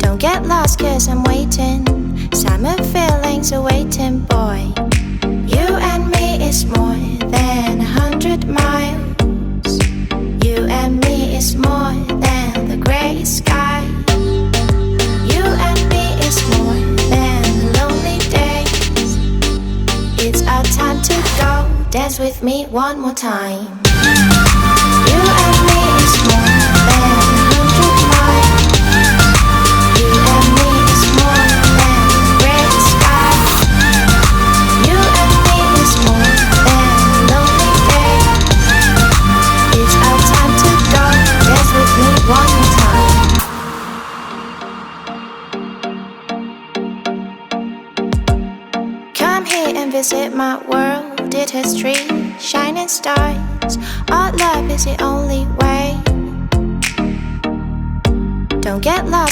Don't get lost cause I'm waiting. Summer feelings are waiting, boy. You and me is more than 100 miles. You and me is more than the grey sky. You and me is more than lonely days. It's our time to go. Dance with me one more time. You and me is more than 100 miles. You and me is more than the grey sky. You and me is more than lonely days. It's our time to go. Dance with me one more time. Come here and visit my world. It has trees, shining stars. Our love is the only way. Don't get lost